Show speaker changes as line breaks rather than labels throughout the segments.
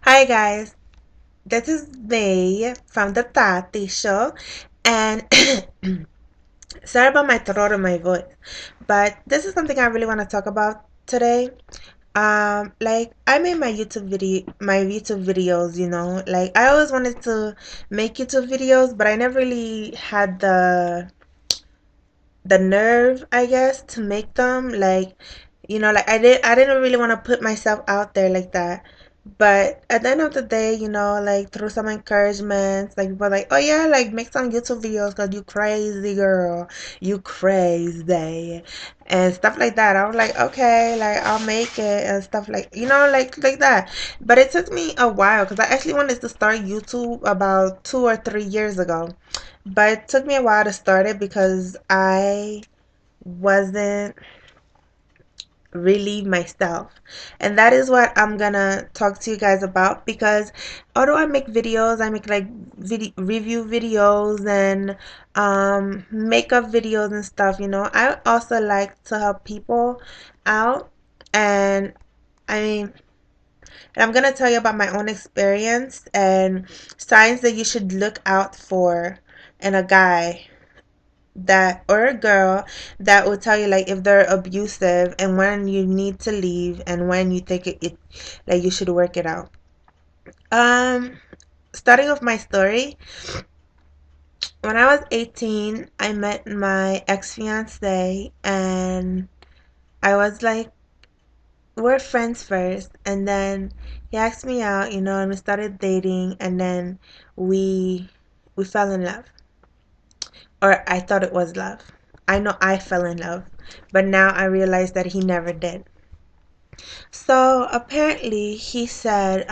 Hi guys, this is May from the Tati Show, and sorry about my throat and my voice, but this is something I really want to talk about today. Like I made my YouTube videos, like I always wanted to make YouTube videos, but I never really had the nerve, I guess, to make them. Like I didn't really want to put myself out there like that. But at the end of the day, like through some encouragements, like people are like, oh yeah, like make some YouTube videos because you crazy girl, you crazy, and stuff like that. I was like, okay, like I'll make it and stuff like that. But it took me a while because I actually wanted to start YouTube about 2 or 3 years ago. But it took me a while to start it because I wasn't really myself. And that is what I'm gonna talk to you guys about, because although I make videos, I make like review videos and makeup videos and stuff, I also like to help people out. And I mean, and I'm gonna tell you about my own experience and signs that you should look out for in a guy that or a girl that will tell you like if they're abusive and when you need to leave and when you think it like you should work it out. Um, Starting off my story, when I was 18, I met my ex-fiance and I was like, we're friends first, and then he asked me out, and we started dating, and then we fell in love. Or I thought it was love. I know I fell in love, but now I realize that he never did. So apparently he said,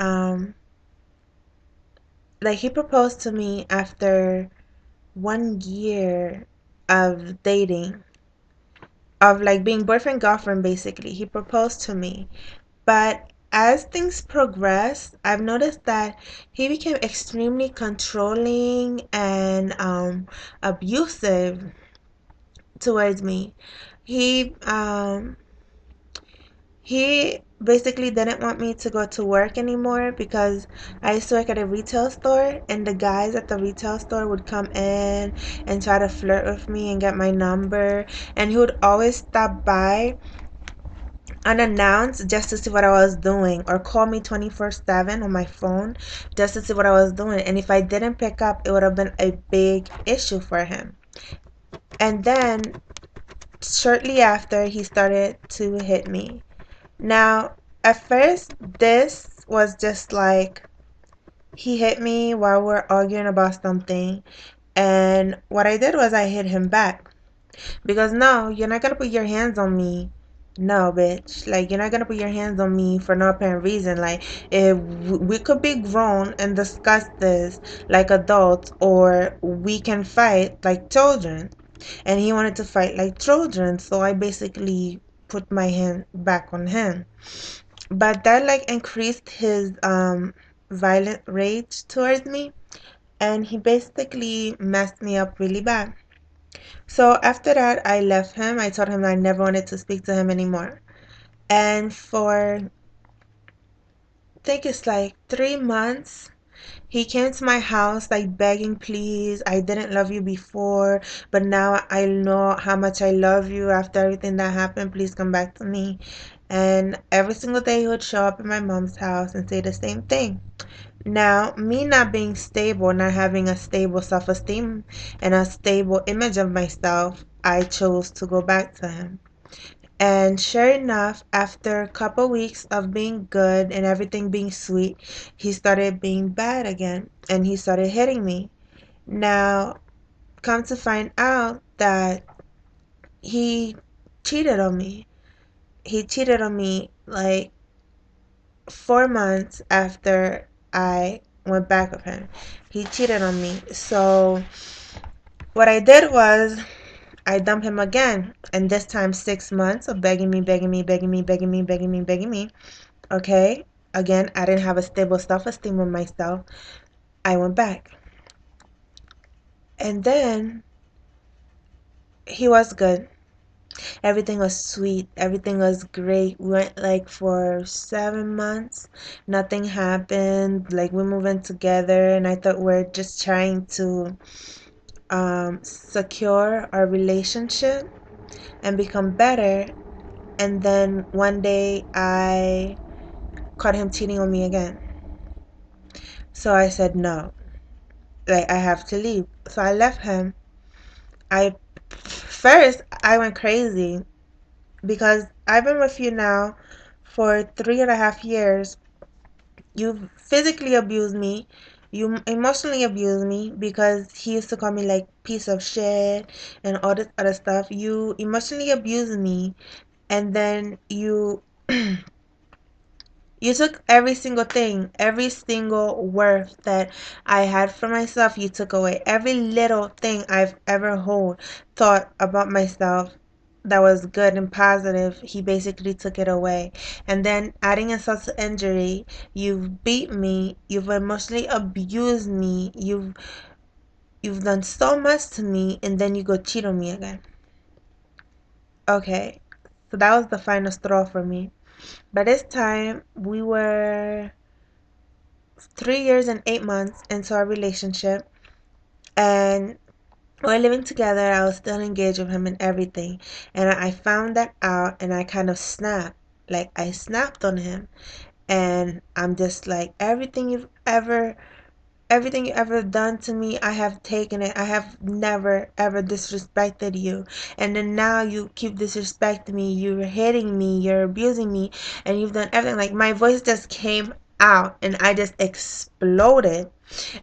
like he proposed to me after 1 year of dating, of like being boyfriend girlfriend basically. He proposed to me. But as things progressed, I've noticed that he became extremely controlling and abusive towards me. He um He basically didn't want me to go to work anymore because I used to work at a retail store, and the guys at the retail store would come in and try to flirt with me and get my number. And he would always stop by unannounced just to see what I was doing, or call me 24/7 on my phone just to see what I was doing. And if I didn't pick up, it would have been a big issue for him. And then shortly after, he started to hit me. Now, at first, this was just like he hit me while we're arguing about something, and what I did was I hit him back. Because no, you're not gonna put your hands on me. No, bitch. Like, you're not gonna put your hands on me for no apparent reason. Like, if we could be grown and discuss this like adults, or we can fight like children. And he wanted to fight like children, so I basically put my hand back on him. But that like increased his violent rage towards me, and he basically messed me up really bad. So after that, I left him. I told him I never wanted to speak to him anymore. And for I think it's like 3 months, he came to my house like begging, please, I didn't love you before, but now I know how much I love you after everything that happened. Please come back to me. And every single day he would show up at my mom's house and say the same thing. Now, me not being stable, not having a stable self esteem and a stable image of myself, I chose to go back to him. And sure enough, after a couple weeks of being good and everything being sweet, he started being bad again and he started hitting me. Now, come to find out that he cheated on me. He cheated on me like 4 months after I went back with him. He cheated on me. So what I did was I dumped him again. And this time 6 months of begging me, begging me, begging me, begging me, begging me, begging me. Okay. Again, I didn't have a stable self-esteem with myself. I went back. And then he was good. Everything was sweet. Everything was great. We went like for 7 months. Nothing happened. Like we moved in together, and I thought we're just trying to secure our relationship and become better. And then one day I caught him cheating on me again. So I said no. Like I have to leave. So I left him. I first I went crazy because I've been with you now for 3.5 years. You physically abused me. You emotionally abused me because he used to call me like piece of shit and all this other stuff. You emotionally abused me, and then you took every single thing, every single worth that I had for myself, you took away. Every little thing I've ever thought about myself that was good and positive, he basically took it away. And then adding insult to injury, you've beat me, you've emotionally abused me, you've done so much to me, and then you go cheat on me again. Okay. So that was the final straw for me. By this time, we were 3 years and 8 months into our relationship, and we're living together. I was still engaged with him and everything, and I found that out, and I kind of snapped. Like I snapped on him, and I'm just like, everything you ever done to me, I have taken it. I have never ever disrespected you, and then now you keep disrespecting me. You're hitting me, you're abusing me, and you've done everything. Like my voice just came out and I just exploded.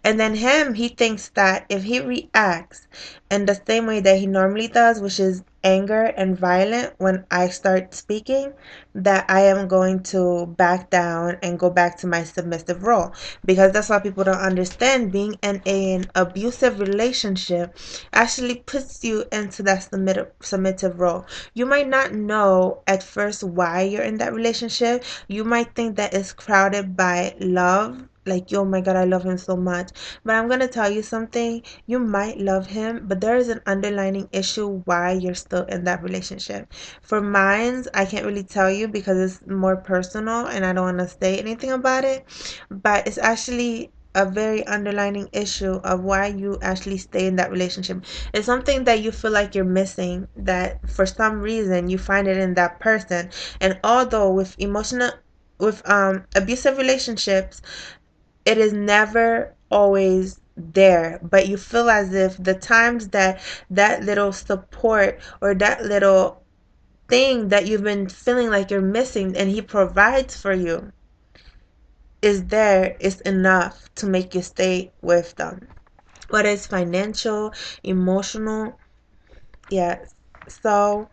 And then he thinks that if he reacts in the same way that he normally does, which is anger and violent when I start speaking, that I am going to back down and go back to my submissive role. Because that's why people don't understand, being in an abusive relationship actually puts you into that submissive role. You might not know at first why you're in that relationship. You might think that it's crowded by love, like, oh my god, I love him so much. But I'm gonna tell you something. You might love him, but there is an underlying issue why you're still in that relationship. For mine, I can't really tell you because it's more personal and I don't want to say anything about it. But it's actually a very underlying issue of why you actually stay in that relationship. It's something that you feel like you're missing, that for some reason you find it in that person. And although with abusive relationships, it is never always there, but you feel as if the times that that little support or that little thing that you've been feeling like you're missing and he provides for you is there, is enough to make you stay with them, whether it's financial, emotional. Yes. So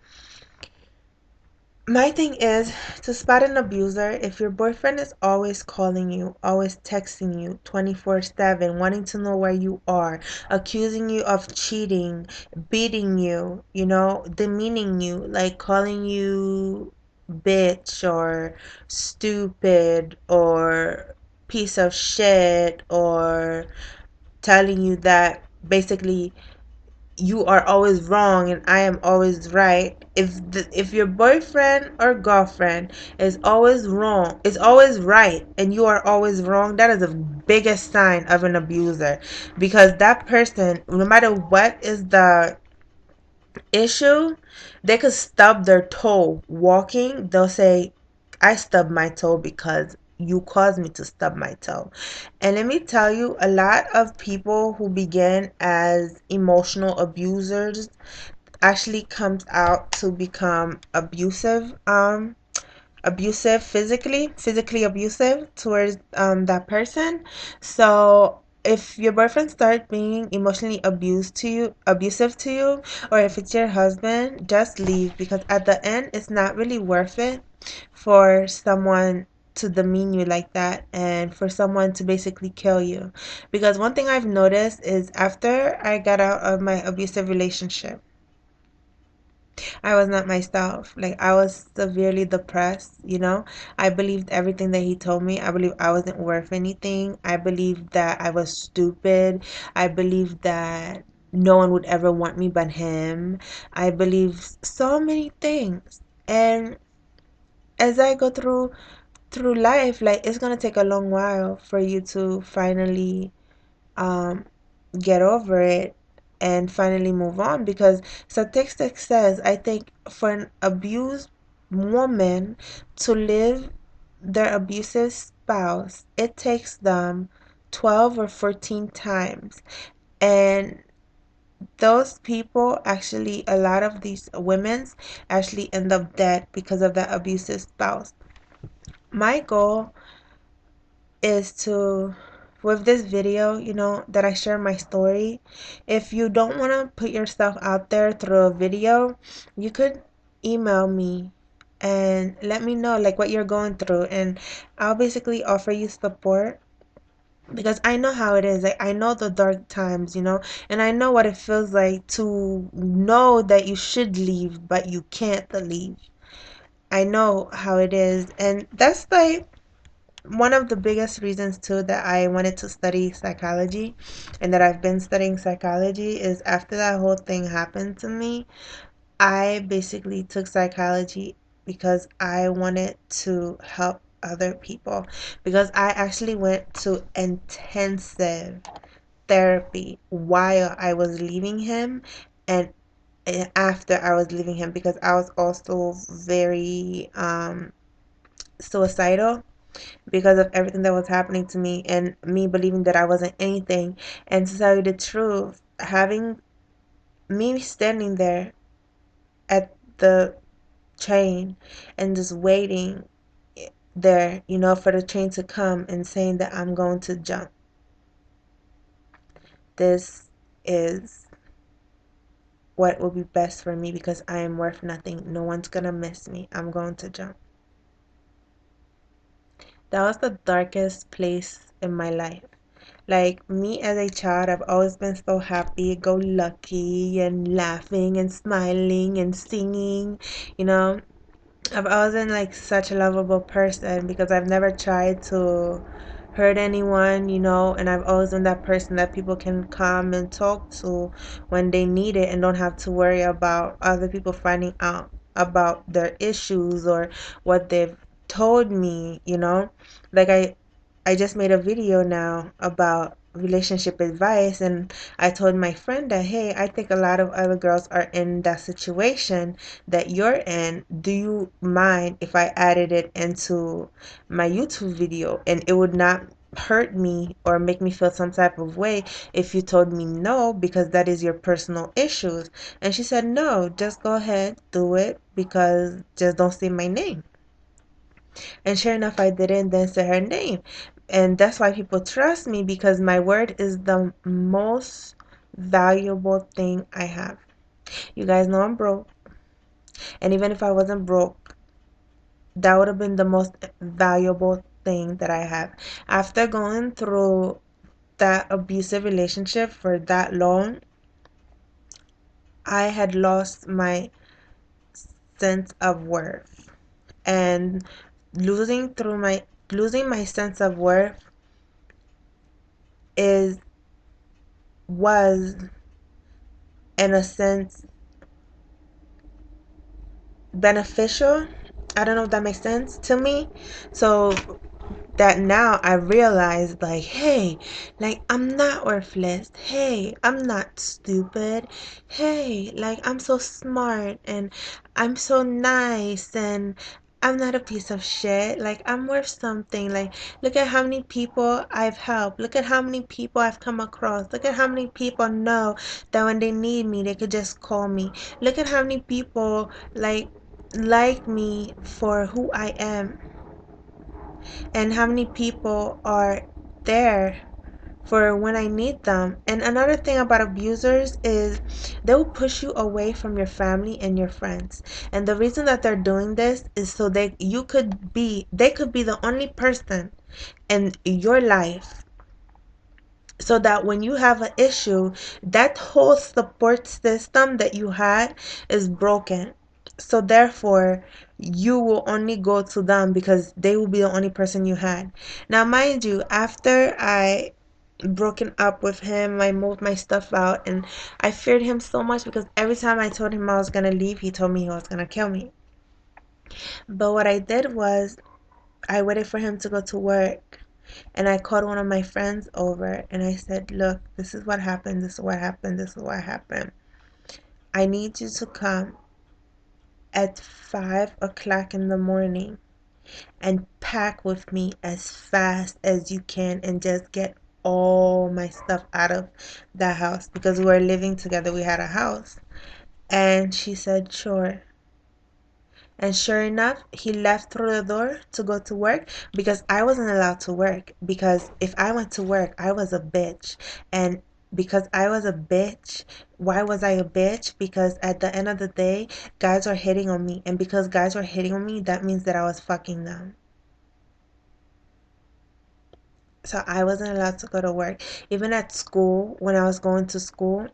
my thing is to spot an abuser. If your boyfriend is always calling you, always texting you 24/7, wanting to know where you are, accusing you of cheating, beating you, demeaning you, like calling you bitch or stupid or piece of shit, or telling you that basically you are always wrong and I am always right. If your boyfriend or girlfriend is always wrong, is always right, and you are always wrong, that is the biggest sign of an abuser. Because that person, no matter what is the issue, they could stub their toe walking. They'll say, I stubbed my toe because you caused me to stub my toe. And let me tell you, a lot of people who begin as emotional abusers actually comes out to become abusive, physically abusive towards that person. So if your boyfriend starts being emotionally abusive to you, or if it's your husband, just leave, because at the end it's not really worth it for someone to demean you like that and for someone to basically kill you. Because one thing I've noticed is after I got out of my abusive relationship, I was not myself. Like, I was severely depressed. I believed everything that he told me. I believed I wasn't worth anything. I believed that I was stupid. I believed that no one would ever want me but him. I believe so many things. And as I go through life, like it's gonna take a long while for you to finally um get over it and finally move on, because statistics says, I think, for an abused woman to live their abusive spouse, it takes them 12 or 14 times. And those people actually, a lot of these women's actually end up dead because of that abusive spouse. My goal is to, with this video, that I share my story. If you don't want to put yourself out there through a video, you could email me and let me know like what you're going through, and I'll basically offer you support, because I know how it is. Like, I know the dark times, and I know what it feels like to know that you should leave but you can't leave. I know how it is, and that's like one of the biggest reasons too that I wanted to study psychology, and that I've been studying psychology, is after that whole thing happened to me, I basically took psychology because I wanted to help other people, because I actually went to intensive therapy while I was leaving him, and after I was leaving him, because I was also very suicidal because of everything that was happening to me and me believing that I wasn't anything. And to tell you the truth, having me standing there at the train and just waiting there, for the train to come and saying that I'm going to jump. This is what will be best for me, because I am worth nothing. No one's gonna miss me. I'm going to jump. That was the darkest place in my life. Like, me as a child, I've always been so happy, go lucky, and laughing and smiling and singing, you know. I've always been like such a lovable person because I've never tried to hurt anyone, and I've always been that person that people can come and talk to when they need it and don't have to worry about other people finding out about their issues or what they've told me. Like, I just made a video now about relationship advice, and I told my friend that, hey, I think a lot of other girls are in that situation that you're in. Do you mind if I added it into my YouTube video? And it would not hurt me or make me feel some type of way if you told me no, because that is your personal issues. And she said, no, just go ahead, do it, because just don't say my name. And sure enough, I didn't then say her name. And that's why people trust me, because my word is the most valuable thing I have. You guys know I'm broke. And even if I wasn't broke, that would have been the most valuable thing that I have. After going through that abusive relationship for that long, I had lost my sense of worth. And losing my sense of worth is was in a sense beneficial. I don't know if that makes sense to me. So that now I realize, like, hey, like, I'm not worthless. Hey, I'm not stupid. Hey, like, I'm so smart and I'm so nice and I'm not a piece of shit. Like, I'm worth something. Like, look at how many people I've helped. Look at how many people I've come across. Look at how many people know that when they need me, they could just call me. Look at how many people like me for who I am, and how many people are there for when I need them. And another thing about abusers is they will push you away from your family and your friends. And the reason that they're doing this is so they could be the only person in your life, so that when you have an issue, that whole support system that you had is broken. So therefore, you will only go to them because they will be the only person you had. Now, mind you, after I broken up with him. I moved my stuff out, and I feared him so much because every time I told him I was gonna leave, he told me he was gonna kill me. But what I did was I waited for him to go to work, and I called one of my friends over and I said, "Look, this is what happened. This is what happened. This is what happened. I need you to come at 5 o'clock in the morning and pack with me as fast as you can and just get all my stuff out of the house," because we were living together. We had a house. And she said, "Sure." And sure enough, he left through the door to go to work because I wasn't allowed to work. Because if I went to work, I was a bitch. And because I was a bitch, why was I a bitch? Because at the end of the day, guys were hitting on me. And because guys were hitting on me, that means that I was fucking them. So I wasn't allowed to go to work. Even at school, when I was going to school,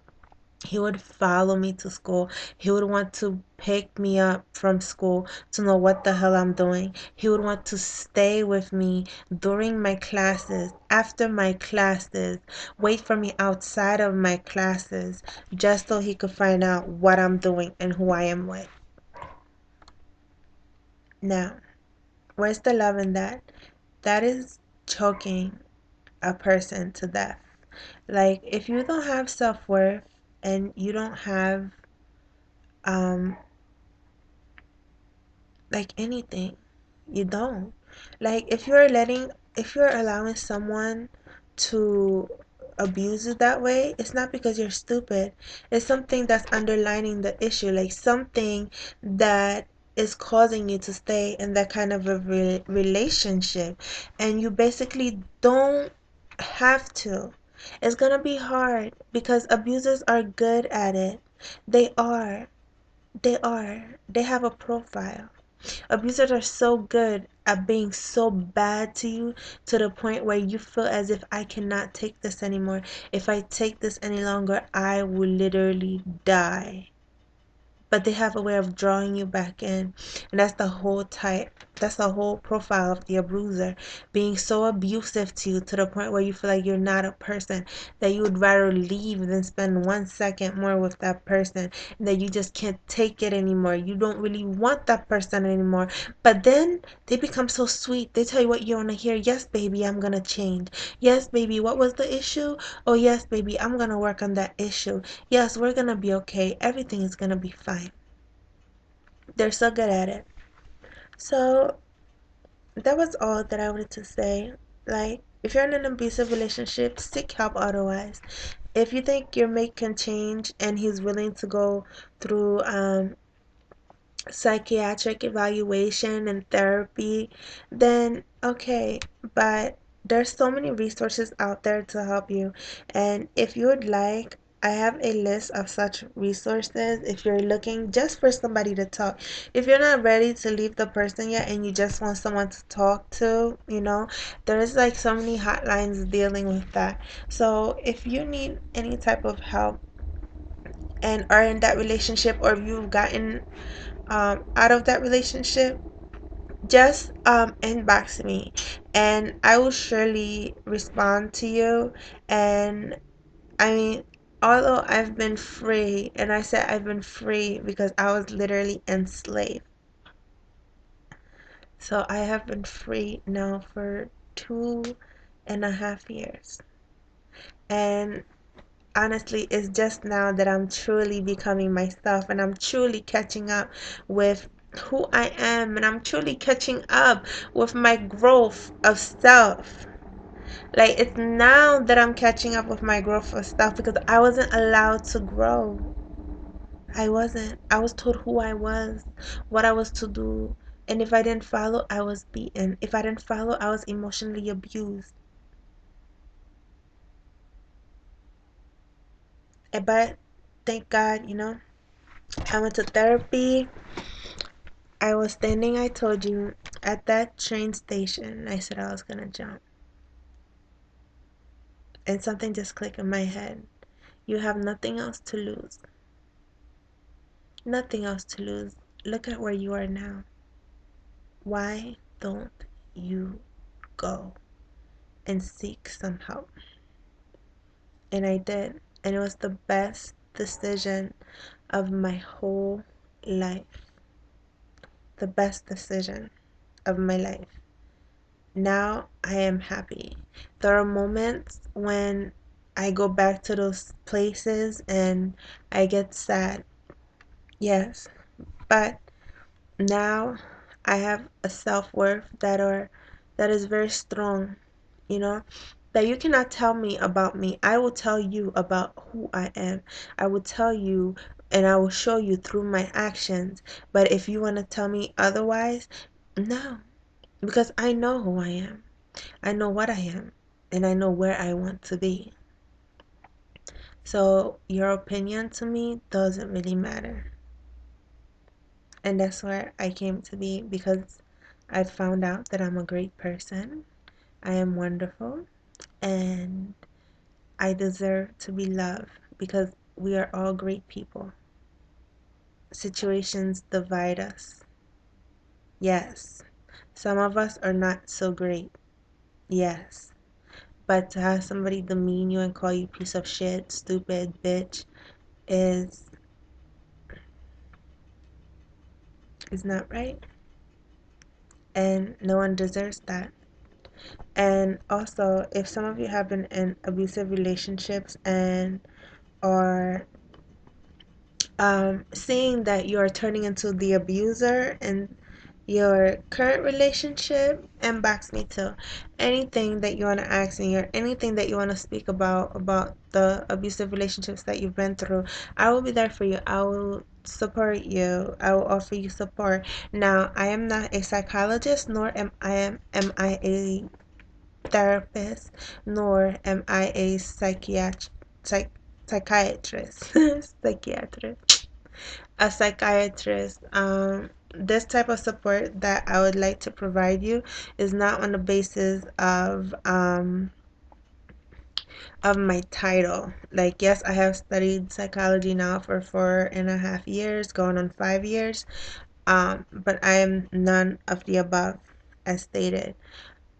he would follow me to school. He would want to pick me up from school to know what the hell I'm doing. He would want to stay with me during my classes, after my classes, wait for me outside of my classes, just so he could find out what I'm doing and who I am with. Now, where's the love in that? That is choking a person to death. Like, if you don't have self-worth and you don't have um like anything, you don't, like, if you're allowing someone to abuse you that way, it's not because you're stupid. It's something that's underlining the issue, like something that is causing you to stay in that kind of a relationship, and you basically don't have to. It's gonna be hard because abusers are good at it. They are they are they have a profile. Abusers are so good at being so bad to you, to the point where you feel as if I cannot take this anymore. If I take this any longer, I will literally die. But they have a way of drawing you back in, and that's the whole type, that's the whole profile of the abuser, being so abusive to you to the point where you feel like you're not a person, that you would rather leave than spend 1 second more with that person, and that you just can't take it anymore. You don't really want that person anymore, but then they become so sweet. They tell you what you want to hear. "Yes baby, I'm gonna change. Yes baby, what was the issue? Oh yes baby, I'm gonna work on that issue. Yes, we're gonna be okay. Everything is gonna be fine." They're so good at it. So that was all that I wanted to say. Like, if you're in an abusive relationship, seek help otherwise. If you think your mate can change and he's willing to go through psychiatric evaluation and therapy, then okay. But there's so many resources out there to help you. And if you would like, I have a list of such resources if you're looking just for somebody to talk. If you're not ready to leave the person yet and you just want someone to talk to, there's like so many hotlines dealing with that. So if you need any type of help and are in that relationship, or if you've gotten out of that relationship, just inbox me and I will surely respond to you. And I mean, although I've been free, and I said I've been free because I was literally enslaved, so I have been free now for 2.5 years. And honestly, it's just now that I'm truly becoming myself, and I'm truly catching up with who I am, and I'm truly catching up with my growth of self. Like, it's now that I'm catching up with my growth of self, because I wasn't allowed to grow. I wasn't. I was told who I was, what I was to do, and if I didn't follow, I was beaten. If I didn't follow, I was emotionally abused. But thank God, I went to therapy. I was standing, I told you, at that train station. I said I was gonna jump. And something just clicked in my head. You have nothing else to lose. Nothing else to lose. Look at where you are now. Why don't you go and seek some help? And I did. And it was the best decision of my whole life. The best decision of my life. Now I am happy. There are moments when I go back to those places and I get sad. Yes. But now I have a self-worth that is very strong, you know, that you cannot tell me about me. I will tell you about who I am. I will tell you and I will show you through my actions. But if you want to tell me otherwise, no, because I know who I am. I know what I am and I know where I want to be. So your opinion to me doesn't really matter. And that's where I came to be because I found out that I'm a great person. I am wonderful and I deserve to be loved because we are all great people. Situations divide us. Yes. Some of us are not so great. Yes. But to have somebody demean you and call you piece of shit, stupid, bitch is not right. And no one deserves that. And also, if some of you have been in abusive relationships and are seeing that you are turning into the abuser in your current relationship, inbox me too. Anything that you want to ask me or anything that you want to speak about the abusive relationships that you've been through, I will be there for you. I will support you. I will offer you support. Now, I am not a psychologist, nor am I a therapist, nor am I a psychiatrist, psychiatrist, a psychiatrist. This type of support that I would like to provide you is not on the basis of my title. Like, yes, I have studied psychology now for 4.5 years, going on 5 years. But I am none of the above, as stated.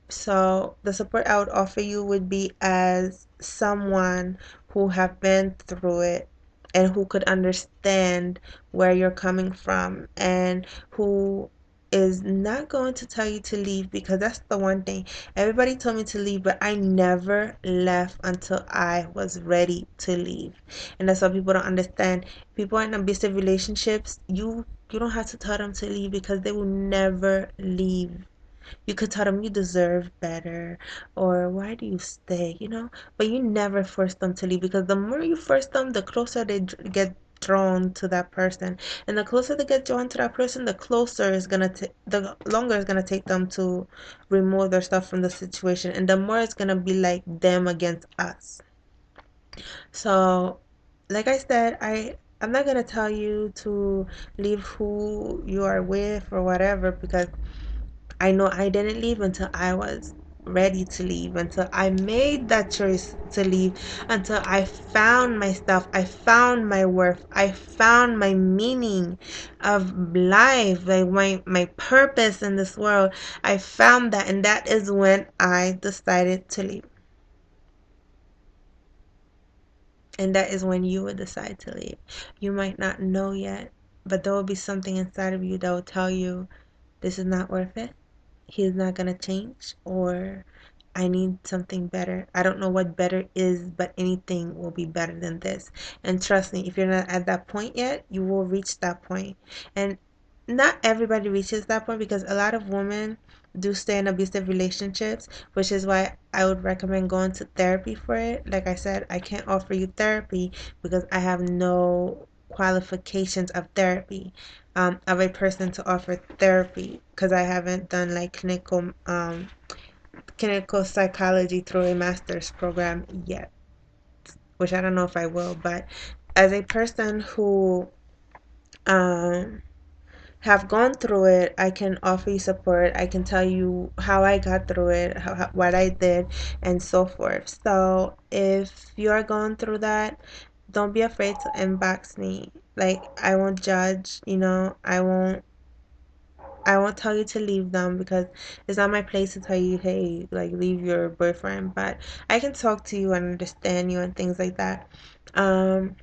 So the support I would offer you would be as someone who have been through it and who could understand where you're coming from and who is not going to tell you to leave, because that's the one thing. Everybody told me to leave, but I never left until I was ready to leave. And that's what people don't understand. People in abusive relationships, you don't have to tell them to leave because they will never leave. You could tell them you deserve better or why do you stay, But you never force them to leave, because the more you force them, the closer they get drawn to that person. And the closer they get drawn to that person, the longer it's gonna take them to remove their stuff from the situation, and the more it's gonna be like them against us. So, like I said, I'm not gonna tell you to leave who you are with or whatever, because I know I didn't leave until I was ready to leave, until I made that choice to leave, until I found myself, I found my worth, I found my meaning of life, like my purpose in this world. I found that, and that is when I decided to leave. And that is when you would decide to leave. You might not know yet, but there will be something inside of you that will tell you this is not worth it. He's not gonna change, or I need something better. I don't know what better is, but anything will be better than this. And trust me, if you're not at that point yet, you will reach that point. And not everybody reaches that point, because a lot of women do stay in abusive relationships, which is why I would recommend going to therapy for it. Like I said, I can't offer you therapy because I have no qualifications of therapy, of a person to offer therapy, because I haven't done like clinical psychology through a master's program yet, which I don't know if I will. But as a person who um have gone through it, I can offer you support. I can tell you how I got through it, what I did, and so forth. So if you are going through that, don't be afraid to inbox me. Like, I won't judge, I won't I won't tell you to leave them because it's not my place to tell you, hey, like leave your boyfriend. But I can talk to you and understand you and things like that. Um,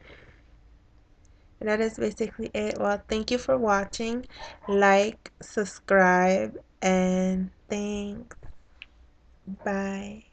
and that is basically it. Well, thank you for watching. Like, subscribe, and thanks. Bye.